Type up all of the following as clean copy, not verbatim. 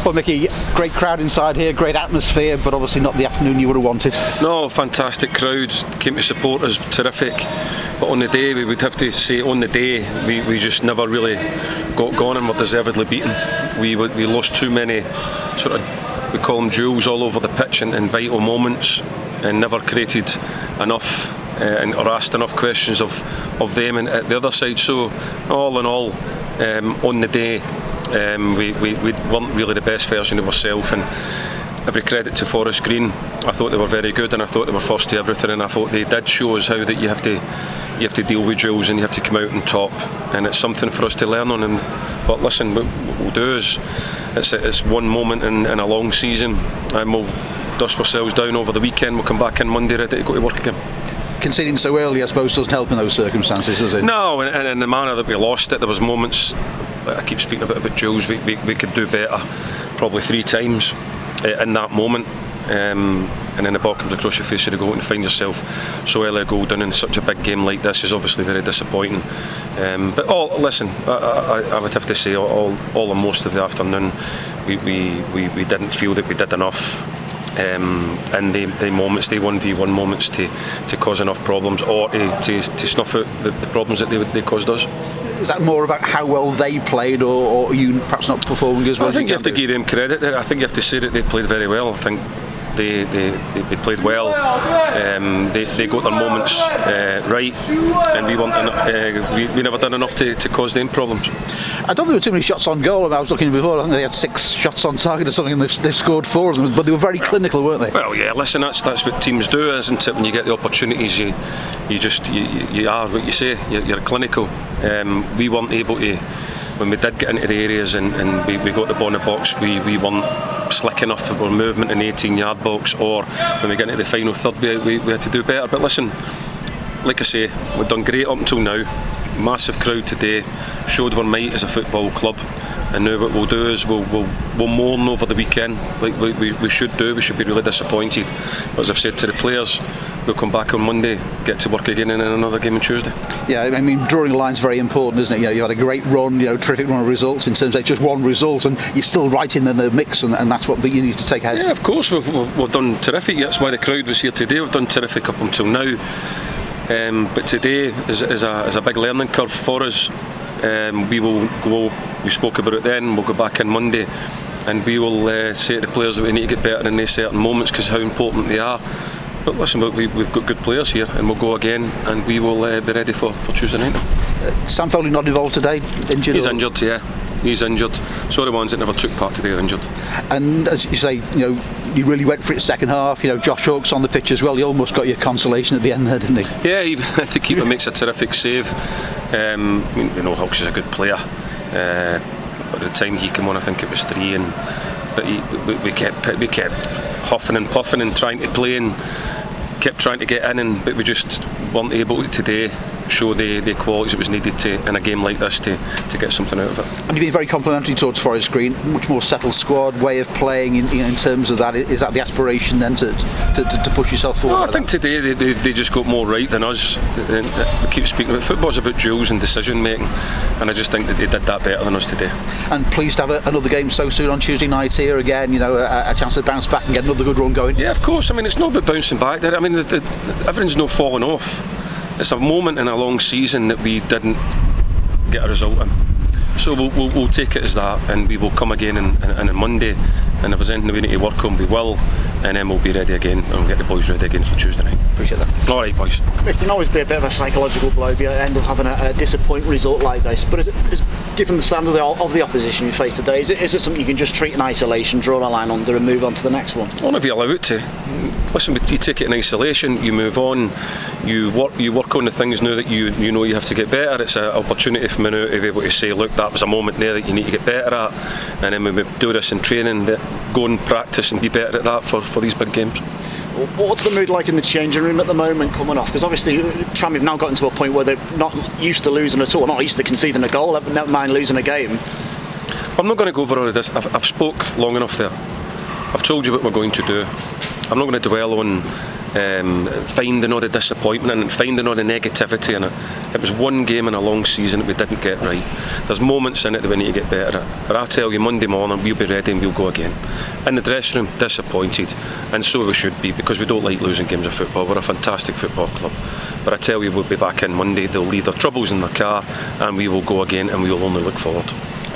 Well, Micky, great crowd inside here, great atmosphere, but obviously not the afternoon you would have wanted. No, fantastic crowd, came to support us, terrific. But on the day, we would have to say, on the day, we just never really got gone and were deservedly beaten. We lost too many sort of, we call them jewels all over the pitch in vital moments, and never created enough or asked enough questions of them and at the other side. So all in all, on the day, we weren't really the best version of ourselves, and every credit to Forest Green. I thought they were very good, and I thought they were first to everything, and I thought they did show us how that you have to deal with drills and you have to come out on top, and it's something for us to learn on. But listen, what we'll do is it's one moment in a long season, and we'll dust ourselves down over the weekend. We'll come back in Monday ready to go to work again. Conceding so early, I suppose, doesn't help in those circumstances, does it? No, and in the manner that we lost it, there was moments. I keep speaking about Jules. We could do better, probably 3 times in that moment. And then the ball comes across your face of the goal, and find yourself so early a goal done in such a big game like this is obviously very disappointing. But listen, I would have to say all and most of the afternoon, we didn't feel that we did enough. In the moments, the 1v1 moments, to cause enough problems or to snuff out the problems that they caused us. Is that more about how well they played, or you perhaps not performing as well? I think you have to give them credit. I think you have to say that they played very well. I think they played well. They got their moments right, and we never done enough to cause them problems. I don't think there were too many shots on goal. I was looking before. I think they had 6 shots on target or something, and they've scored 4 of them. But they were very clinical, weren't they? Well, yeah. Listen, that's what teams do, isn't it? When you get the opportunities, you are what you say. You're clinical. We weren't able to. When we did get into the areas and we got the ball in the box, we weren't slick enough for our movement in the 18-yard box, or when we get into the final third, we had to do better. But listen, like I say, we've done great up until now. Massive crowd today, showed our might as a football club, and now what we'll do is we'll mourn over the weekend like we should do. We should be really disappointed, but as I've said to the players, we'll come back on Monday, get to work again in another game on Tuesday. Yeah, I mean, drawing a line's very important, isn't it? You had a great run, terrific run of results in terms of just one result, and you're still right in the mix, and that's what you need to take ahead. Yeah, of course, we've done terrific. That's why the crowd was here today. We've done terrific up until now. But today is a big learning curve for us. We will go. We spoke about it then. We'll go back in Monday, and we will say to the players that we need to get better in these certain moments because how important they are. But listen, we've got good players here, and we'll go again, and we will be ready for Tuesday night. Sam Foley not involved today? Injured? He's injured, yeah. He's injured. So the ones that never took part today are injured. And as you say, you really went for it second half. Josh Hawke's on the pitch as well. He almost got your consolation at the end there, didn't he? Yeah, the keeper makes a terrific save. We know Hawke's is a good player. But at the time he came on, I think it was 3, but we kept huffing and puffing and trying to play and kept trying to get in, but we just weren't able to today show the qualities that was needed in a game like this to get something out of it. And you've been very complimentary towards Forest Green, much more settled squad, way of playing in terms of that. Is that the aspiration then to push yourself forward? No, I think today they just got more right than us. We keep speaking about football's about duels and decision making, and I just think that they did that better than us today. And pleased to have another game so soon on Tuesday night here again, a chance to bounce back and get another good run going. Yeah, of course. I mean, it's not about bouncing back there. I mean, everything's not falling off. It's a moment in a long season that we didn't get a result in. So we'll take it as that, and we will come again on Monday, and if there's anything we need to work on, we will, and then we'll be ready again, and we'll get the boys ready again for Tuesday night. Appreciate that. Alright, boys. It can always be a bit of a psychological blow if you end up having a disappointing result like this, but given the standard of the opposition you face today, is it something you can just treat in isolation, draw a line under and move on to the next one? Well, if you allow it to. Listen, you take it in isolation, you move on, you work on the things now that you know you have to get better. It's an opportunity for me now to be able to say, look, that was a moment there that you need to get better at, and then when we do this in training, go and practice and be better at that for these big games. What's the mood like in the changing room at the moment coming off? Because obviously Tranmere have now gotten to a point where they're not used to losing at all, not used to conceding a goal, never mind losing a game. I'm not going to go over all of this. I've spoke long enough there. I've told you what we're going to do. I'm not going to dwell on finding all the disappointment and finding all the negativity in it. It was one game in a long season that we didn't get right. There's moments in it that we need to get better at. But I tell you, Monday morning we'll be ready and we'll go again. In the dressing room, disappointed, and so we should be, because we don't like losing games of football. We're a fantastic football club. But I tell you, we'll be back in Monday. They'll leave their troubles in their car and we will go again, and we will only look forward.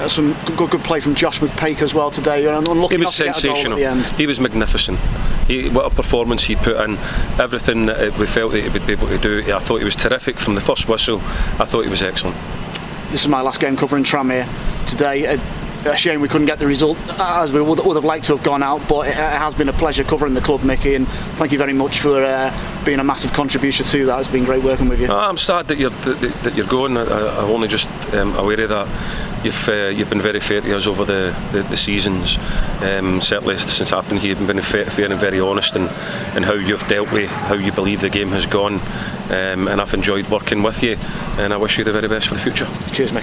Some good play from Josh McPake as well today. Unlucky He was sensational. He was magnificent. What a performance he put in. Everything that we felt that he would be able to do. I thought he was terrific from the first whistle. I thought he was excellent. This is my last game covering Tranmere today. A shame we couldn't get the result as we would have liked to have gone out, but it has been a pleasure covering the club, Micky, and thank you very much for being a massive contribution to that. It's been great working with you. I'm sad that you're going. I'm only just aware of that. You've been very fair to us over the seasons. Certainly since I've been here, you've been fair and very honest in how you've dealt with how you believe the game has gone, and I've enjoyed working with you, and I wish you the very best for the future. Cheers, Micky.